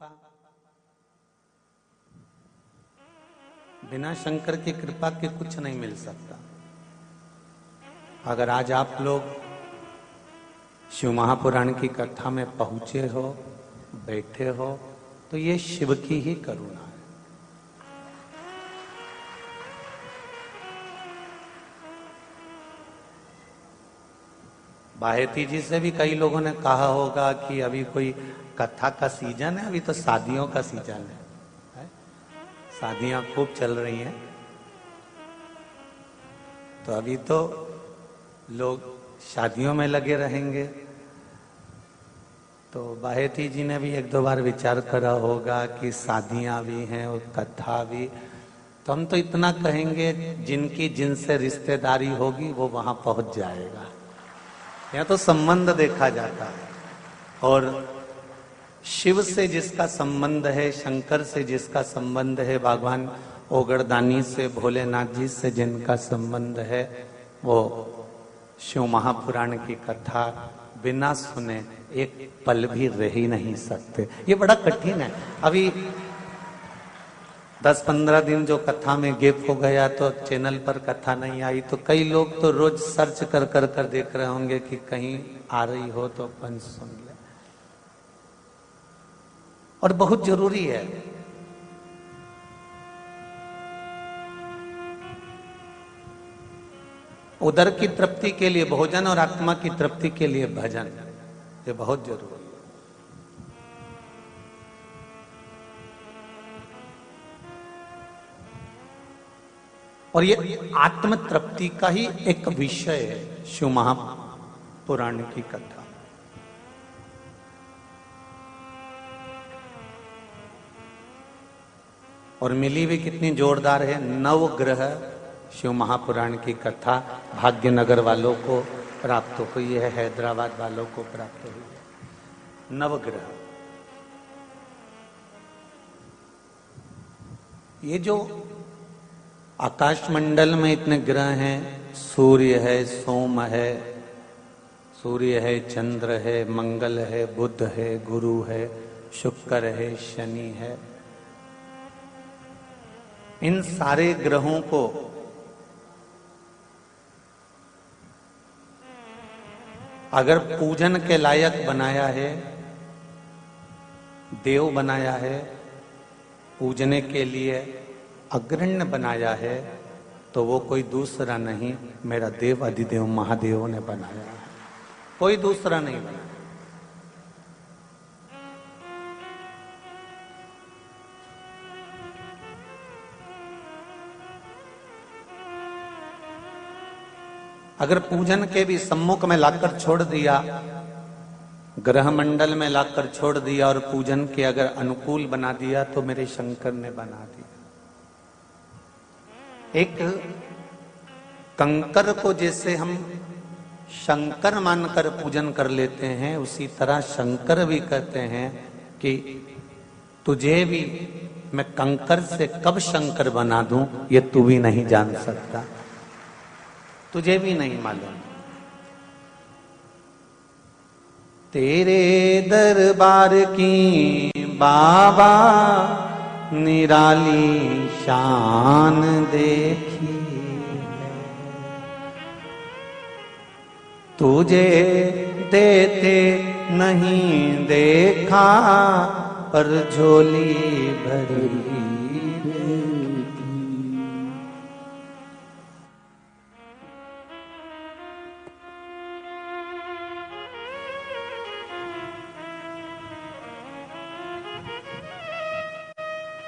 कृपा, बिना शंकर की कृपा के कुछ नहीं मिल सकता। अगर आज आप लोग शिव महापुराण की कथा में पहुंचे हो, बैठे हो, तो ये शिव की ही करुणा है। बाहेती जी से भी कई लोगों ने कहा होगा कि अभी कोई कथा का सीजन है, अभी तो शादियों का सीजन है? शादियां खूब चल रही हैं, तो अभी तो लोग शादियों में लगे रहेंगे। तो बाहेती जी ने भी एक दो बार विचार करा होगा कि शादियां भी हैं और कथा भी। तो हम तो इतना कहेंगे, जिनकी जिनसे रिश्तेदारी होगी वो वहां पहुंच जाएगा। यहाँ तो संबंध देखा जाता है, और शिव से जिसका संबंध है, शंकर से जिसका संबंध है, भगवान ओगरदानी से, भोलेनाथ जी से जिनका संबंध है, वो शिव महापुराण की कथा बिना सुने एक पल भी रह ही नहीं सकते। ये बड़ा कठिन है। अभी 10-15 दिन जो कथा में गैप हो गया, तो चैनल पर कथा नहीं आई, तो कई लोग तो रोज सर्च कर कर कर देख रहे होंगे कि कहीं आ रही हो तो अपन सुन ले। और बहुत जरूरी है। उदर की तृप्ति के लिए भोजन और आत्मा की तृप्ति के लिए भजन, ये बहुत जरूरी है। और ये आत्म तृप्ति का ही एक विषय है शिव महापुराण की कथा। और मिली भी कितनी जोरदार है। नवग्रह शिव महापुराण की कथा भाग्यनगर वालों को प्राप्त हुई है, हैदराबाद वालों को प्राप्त हुई है। नवग्रह, ये जो आकाश मंडल में इतने ग्रह हैं, सूर्य है, सोम है, सूर्य है, चंद्र है, मंगल है, बुध है, गुरु है, शुक्र है, शनि है, इन सारे ग्रहों को अगर पूजन के लायक बनाया है, देव बनाया है, पूजने के लिए अग्रण्य बनाया है, तो वो कोई दूसरा नहीं, मेरा देव अधिदेव महादेव ने बनाया है। कोई दूसरा नहीं बनाया। अगर पूजन के भी सम्मुख में लाकर छोड़ दिया, ग्रह मंडल में लाकर छोड़ दिया, और पूजन के अगर अनुकूल बना दिया, तो मेरे शंकर ने बना दिया। एक कंकर को जैसे हम शंकर मानकर पूजन कर लेते हैं, उसी तरह शंकर भी कहते हैं कि तुझे भी मैं कंकर से कब शंकर बना दूं, ये तू भी नहीं जान सकता, तुझे भी नहीं मालूम। तेरे दरबार की बाबा निराली शान देखी, तुझे देते नहीं देखा, पर झोली भरी।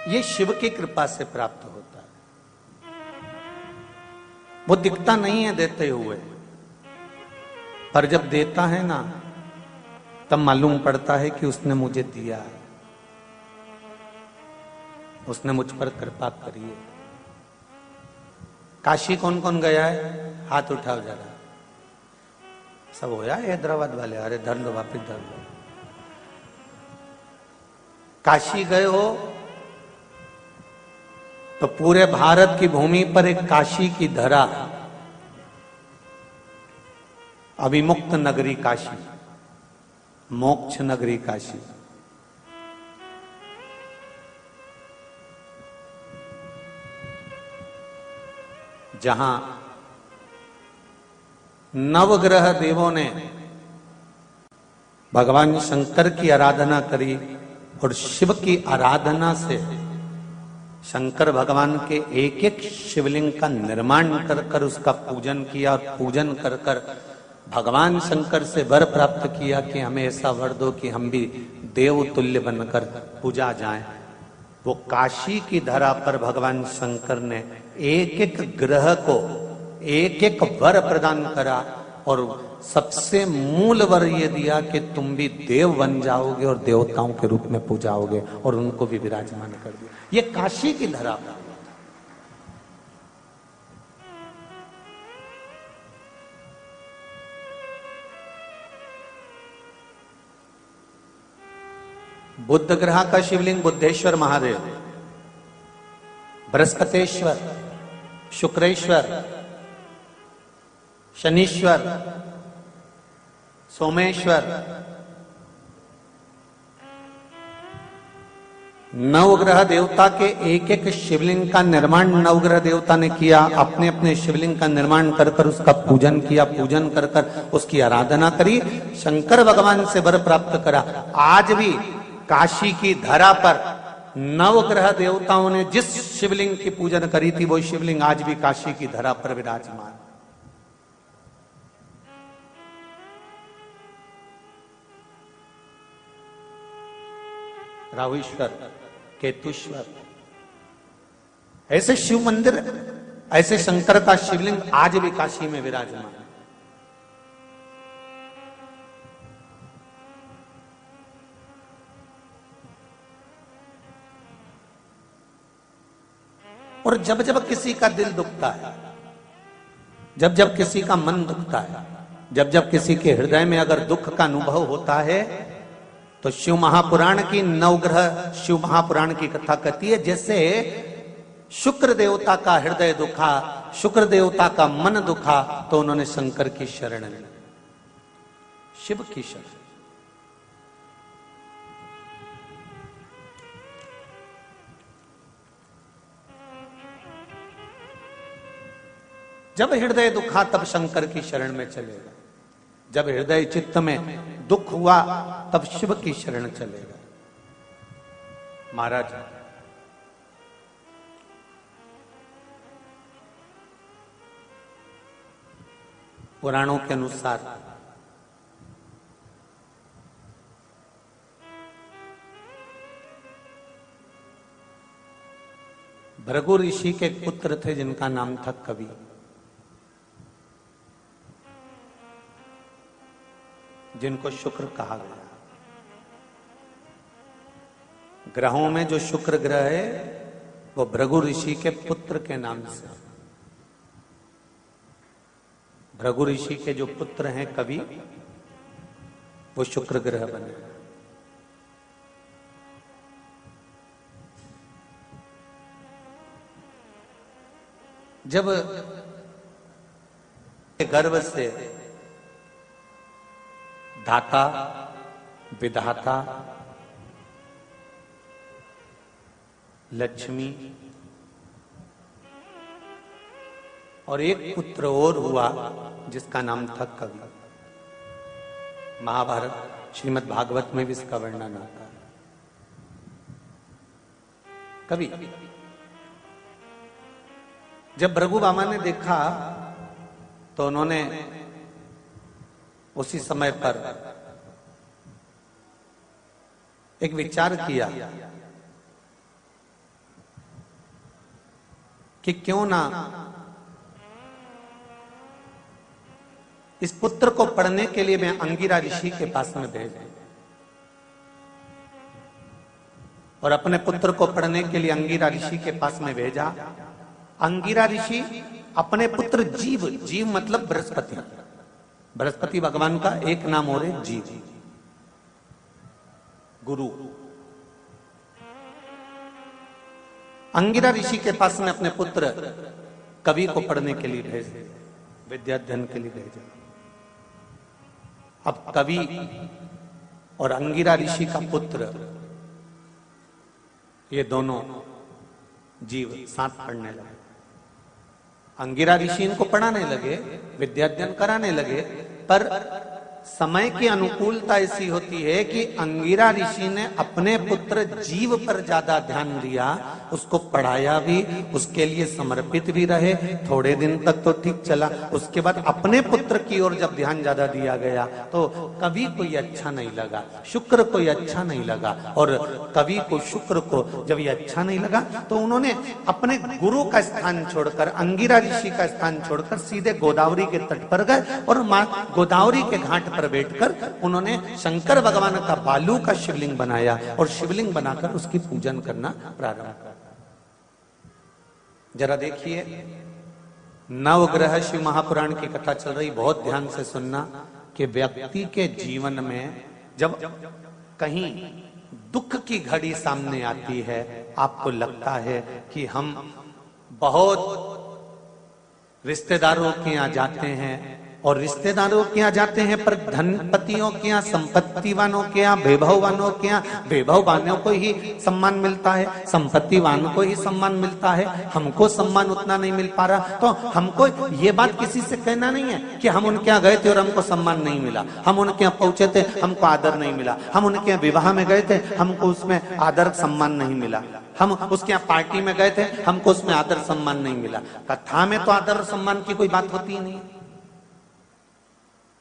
ये शिव की कृपा से प्राप्त होता है। वो दिखता नहीं है देते हुए, पर जब देता है ना, तब मालूम पड़ता है कि उसने मुझे दिया है, उसने मुझ पर कृपा करी है। काशी कौन कौन गया है? हाथ उठाओ जरा। सब होया हैदराबाद वाले? अरे धर लो, वापिस धर लो। काशी गए हो तो पूरे भारत की भूमि पर एक काशी की धरा, अभिमुक्त नगरी काशी, मोक्ष नगरी काशी। जहां नवग्रह देवों ने भगवान शंकर की आराधना करी और शिव की आराधना से शंकर भगवान के एक एक शिवलिंग का निर्माण कर कर उसका पूजन किया और पूजन कर कर भगवान शंकर से वर प्राप्त किया कि हमें ऐसा वर दो कि हम भी देव तुल्य बनकर पूजा जाएं। वो काशी की धरा पर भगवान शंकर ने एक एक ग्रह को एक एक वर प्रदान करा और सबसे मूल वर ये दिया कि तुम भी देव बन जाओगे और देवताओं के रूप में पूजाओगे, और उनको भी विराजमान कर दिया। ये काशी की धरा पर। बुद्ध ग्रह का शिवलिंग बुद्धेश्वर महादेव, बृहस्पतेश्वर, शुक्रेश्वर, शनीश्वर, सोमेश्वर, नवग्रह देवता के एक एक शिवलिंग का निर्माण नवग्रह देवता ने किया। अपने अपने शिवलिंग का निर्माण कर कर उसका पूजन किया, पूजन कर कर उसकी आराधना करी, शंकर भगवान से वर प्राप्त करा। आज भी काशी की धरा पर नवग्रह देवताओं ने जिस शिवलिंग की पूजन करी थी वो शिवलिंग आज भी काशी की धरा पर विराजमान। राहुईश्वर, केतुश्वर, ऐसे शिव मंदिर, ऐसे शंकर का शिवलिंग आज भी काशी में विराजमान। और जब जब किसी का दिल दुखता है, जब जब किसी का मन दुखता है, जब जब किसी के हृदय में अगर दुख का अनुभव होता है, तो शिव महापुराण की नवग्रह शिव महापुराण की कथा कहती है, जैसे शुक्र देवता का हृदय दुखा, शुक्र देवता का मन दुखा, तो उन्होंने शंकर की शरण ली, शिव की शरण। जब हृदय दुखा तब शंकर की शरण में चलेगा, जब हृदय चित्त में दुख हुआ तब शिव की शरण चलेगा। महाराज पुराणों के अनुसार भृगु ऋषि के पुत्र थे जिनका नाम था कवि। जिनको शुक्र कहा गया। ग्रहों में जो शुक्र ग्रह है वो भृगु ऋषि के पुत्र के नाम से। भृगु ऋषि के जो पुत्र हैं कवि, वो शुक्र ग्रह बने। जब गर्भ से दाता, विधाता, लक्ष्मी और एक पुत्र और हुआ जिसका नाम था कवि। महाभारत श्रीमद् भागवत में भी इसका वर्णन आता है। कवि जब भृगु बामा ने देखा तो उन्होंने उसी समय पर एक विचार किया कि क्यों ना इस पुत्र को पढ़ने के लिए मैं अंगिरा ऋषि के पास में भेज दूं। और अपने पुत्र को पढ़ने के लिए अंगिरा ऋषि के पास में भेजा। अंगिरा ऋषि अपने पुत्र जीव, जीव मतलब बृहस्पति, बृहस्पति भगवान का एक नाम और है जीव, गुरु। अंगिरा ऋषि के पास में अपने पुत्र कवि को पढ़ने के लिए भेजे, विद्या अध्ययन के लिए भेजे। अब कवि और अंगिरा ऋषि का पुत्र ये दोनों जीव साथ पढ़ने लगे। अंगिरा ऋषि इनको पढ़ाने लगे, विद्याध्ययन कराने लगे, पर समय की अनुकूलता ऐसी होती है कि अंगिरा ऋषि ने अपने पुत्र जीव पर ज्यादा ध्यान दिया, उसको पढ़ाया भी, उसके लिए समर्पित भी रहे। थोड़े दिन तक तो ठीक चला, उसके बाद अपने पुत्र की ओर जब ध्यान ज्यादा दिया गया तो कवि को ये अच्छा नहीं लगा, शुक्र को ये अच्छा नहीं लगा। और कवि को, शुक्र को जब ये अच्छा नहीं लगा तो उन्होंने अपने गुरु का स्थान छोड़कर, अंगिरा ऋषि का स्थान छोड़कर सीधे गोदावरी के तट पर गए और मां गोदावरी के घाट पर बैठकर उन्होंने शंकर भगवान का बालू का शिवलिंग बनाया और शिवलिंग बनाकर उसकी पूजन करना प्रारंभ किया। जरा देखिए, नवग्रह शिव महापुराण की कथा चल रही, बहुत ध्यान से सुनना कि व्यक्ति के जीवन में जब कहीं दुख की घड़ी सामने आती है, आपको लगता है कि हम बहुत रिश्तेदारों के यहाँ जाते हैं और रिश्तेदारों के यहाँ जाते हैं पर धनपतियों के यहाँ, संपत्तिवानों के यहाँ, वैभववानों के यहाँ वैभववानों को ही सम्मान मिलता है, संपत्तिवान को ही सम्मान मिलता है, हमको सम्मान उतना नहीं मिल पा रहा। तो हमको ये बात किसी से कहना नहीं है कि हम उनके यहाँ गए थे और हमको सम्मान नहीं मिला, हम उनके यहाँ पहुंचे थे हमको आदर नहीं मिला, हम उनके यहाँ विवाह में गए थे हमको उसमें आदर सम्मान नहीं मिला, हम उसके यहाँ पार्टी में गए थे हमको उसमें आदर सम्मान नहीं मिला। कथा में तो आदर सम्मान की कोई बात होती ही नहीं।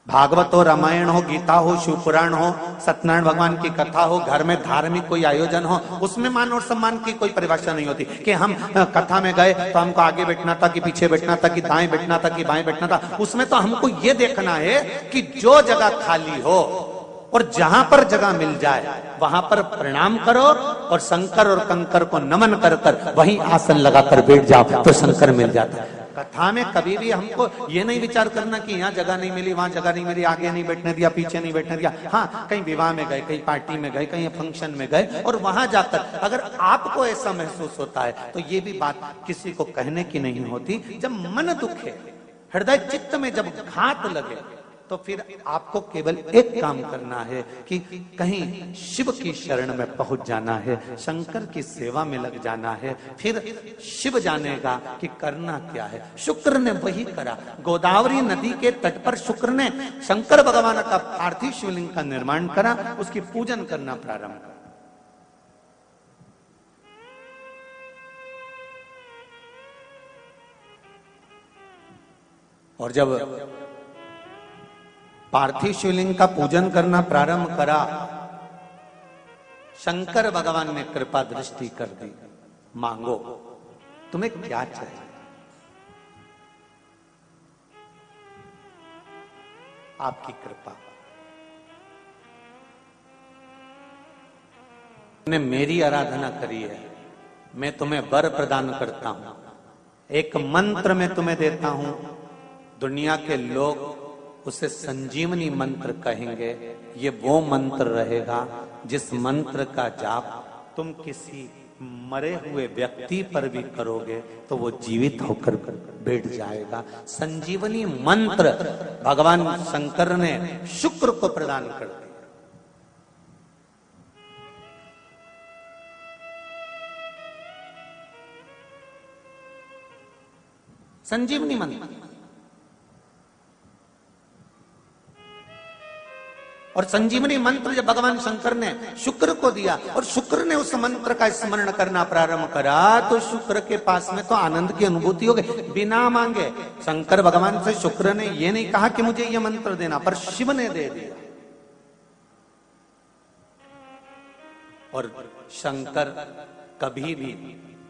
भागवत हो, रामायण हो, गीता हो, शिव पुराण हो, सत्यनारायण भगवान की कथा हो, घर में धार्मिक कोई आयोजन हो, उसमें मान और सम्मान की कोई परिभाषा नहीं होती कि हम कथा में गए तो हमको आगे बैठना था कि पीछे बैठना था कि दाएं बैठना था कि बाएं बैठना था। उसमें तो हमको ये देखना है कि जो जगह खाली हो और जहां पर जगह मिल जाए वहां पर प्रणाम करो और शंकर और कंकर को नमन कर कर वहीं आसन लगाकर बैठ जाओ तो शंकर मिल जाता है। कथा में कभी भी हमको ये नहीं विचार करना कि यहाँ जगह नहीं मिली, वहां जगह नहीं मिली, आगे नहीं बैठने दिया, पीछे नहीं बैठने दिया। हाँ, कहीं विवाह में गए, कहीं पार्टी में गए, कहीं फंक्शन में गए और वहां जाकर अगर आपको ऐसा महसूस होता है तो ये भी बात किसी को कहने की नहीं होती। जब मन दुखे, हृदय चित्त में जब घात लगे तो फिर आपको केवल एक काम करना है कि कहीं शिव की शरण में पहुंच जाना है, शंकर की सेवा में लग जाना है, फिर शिव जानेगा कि करना क्या है। शुक्र ने वही करा। गोदावरी नदी के तट पर शुक्र ने शंकर भगवान का पार्थिव शिवलिंग का निर्माण करा, उसकी पूजन करना प्रारंभ करा। और जब पार्थिव शिवलिंग का पूजन करना प्रारंभ करा, शंकर भगवान ने कृपा दृष्टि कर दी। मांगो, तुम्हें क्या चाहिए? आपकी कृपा। तुमने मेरी आराधना करी है, मैं तुम्हें वर प्रदान करता हूं, एक मंत्र मैं तुम्हें देता हूं। दुनिया के लोग उसे संजीवनी मंत्र कहेंगे। ये वो मंत्र रहेगा जिस मंत्र का जाप तुम किसी मरे हुए व्यक्ति पर भी करोगे तो वो जीवित होकर बैठ जाएगा। संजीवनी मंत्र भगवान शंकर ने शुक्र को प्रदान कर दिया। संजीवनी मंत्र। और संजीवनी मंत्र जब भगवान शंकर ने शुक्र को दिया और शुक्र ने उस मंत्र का स्मरण करना प्रारंभ करा तो शुक्र के पास में तो आनंद की अनुभूति हो गई बिना मांगे। शंकर भगवान से शुक्र ने यह नहीं कहा कि मुझे यह मंत्र देना, पर शिव ने दे दिया। और शंकर कभी भी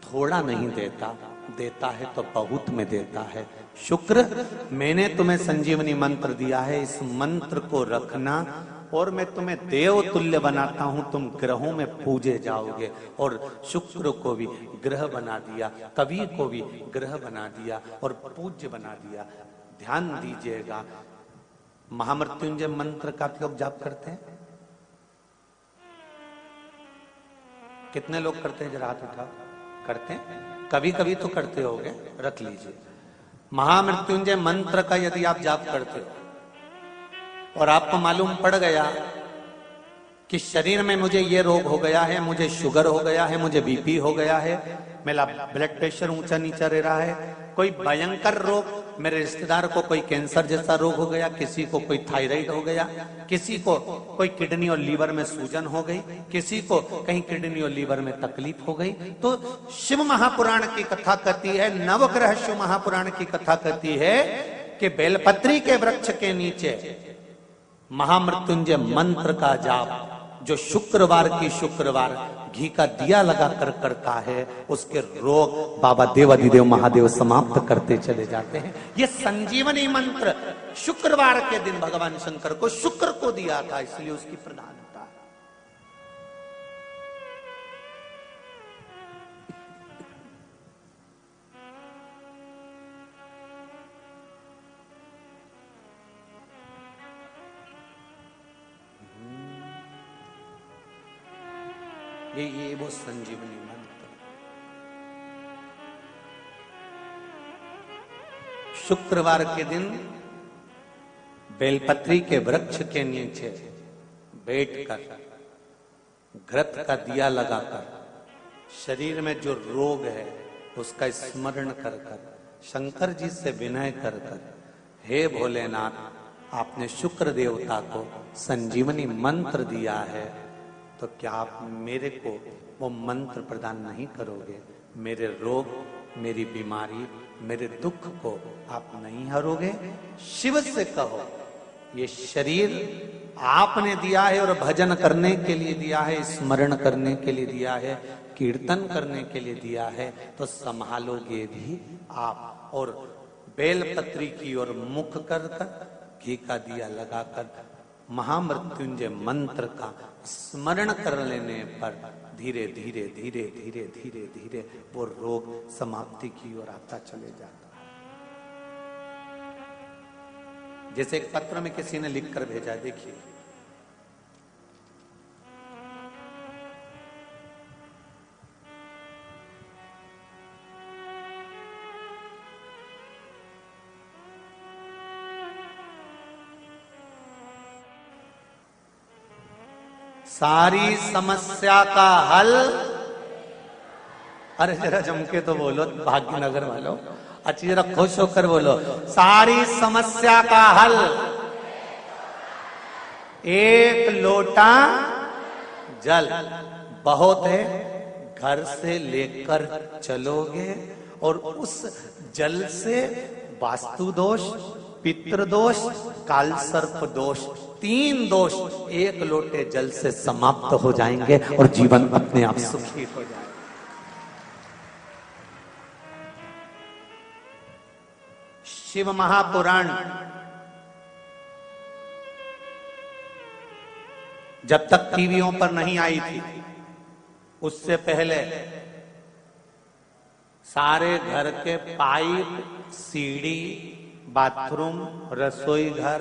थोड़ा नहीं देता, देता है तो बहुत में देता है। शुक्र, मैंने तुम्हें संजीवनी मंत्र दिया है, इस मंत्र को रखना और मैं तुम्हें देव तुल्य बनाता हूं, तुम ग्रहों में पूजे जाओगे। और शुक्र को भी ग्रह बना दिया, कवि को भी ग्रह बना दिया और पूज्य बना दिया। ध्यान दीजिएगा, महामृत्युंजय मंत्र का लोग जाप करते हैं? कितने लोग करते हैं? जरा हाथ उठाओ। करते हैं? कभी कभी तो करते होगे, रख लीजिए। महामृत्युंजय मंत्र का यदि आप जाप करते हो और आपको मालूम पड़ गया कि शरीर में मुझे ये रोग हो गया है, मुझे शुगर हो गया है, मुझे बीपी हो गया है, मेरा ब्लड प्रेशर ऊंचा नीचा रह रहा है, कोई भयंकर रोग, मेरे रिश्तेदार को कोई कैंसर जैसा रोग हो गया, किसी को कोई थायराइड हो गया, किसी को कोई किडनी और लीवर में सूजन हो गई, किसी को कहीं किडनी और लीवर में तकलीफ हो गई। तो शिव महापुराण की कथा कहती है, नवग्रह शिव महापुराण की कथा कहती है कि बेलपत्री के वृक्ष के नीचे महामृत्युंजय मंत्र का जाप जो शुक्रवार की शुक्रवार घी का दिया लगाकर करता है, उसके रोग बाबा देवाधिदेव महादेव समाप्त करते चले जाते हैं। ये संजीवनी मंत्र शुक्रवार के दिन भगवान शंकर को शुक्र को दिया था, इसलिए उसकी प्रधानता है। ये वो संजीवनी मंत्र। शुक्रवार के दिन बेलपत्री के वृक्ष के नीचे बैठकर घृत का दिया लगाकर शरीर में जो रोग है उसका स्मरण कर कर शंकर जी से विनय कर कर, हे भोलेनाथ, आपने शुक्र देवता को संजीवनी मंत्र दिया है, तो क्या आप मेरे को वो मंत्र प्रदान नहीं करोगे? मेरे रोग, मेरी बीमारी, मेरे दुख को आप नहीं हरोगे? शिव से कहो, ये शरीर आपने दिया है और भजन करने के लिए दिया है, स्मरण करने के लिए दिया है, कीर्तन करने के लिए दिया है, तो संभालोगे भी आप। और बेलपत्री की ओर मुख कर घी का दिया लगाकर महामृत्युंजय मंत्र का स्मरण कर लेने पर धीरे धीरे धीरे धीरे धीरे धीरे वो रोग समाप्ति की ओर आता चले जाता है। जैसे एक पत्र में किसी ने लिखकर भेजा, देखिए, सारी समस्या का हल, अरे जरा जमके तो बोलो भाग्यनगर वालों, अच्छी जरा खुश होकर बोलो, सारी समस्या का हल एक लोटा जल। बहुत है, घर से लेकर चलोगे और उस जल से वास्तु दोष, पितृ दोष, काल सर्प दोष, 3 दोष एक लोटे जल से समाप्त हो जाएंगे और जीवन अपने आप सुखी हो जाएगा। शिव महापुराण जब तक टीवियों पर नहीं आई थी, उससे पहले सारे घर के पाइप, सीढ़ी, बाथरूम, रसोई घर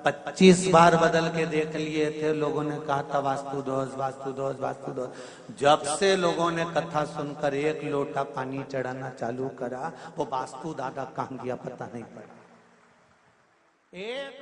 25 बार बदल के देख लिए थे। लोगों ने कहा था वास्तु दोष, वास्तु दोष, वास्तु दोष। जब से लोगों ने कथा सुनकर एक लोटा पानी चढ़ाना चालू करा, वो वास्तु दादा कहां गया पता नहीं पड़ा। एक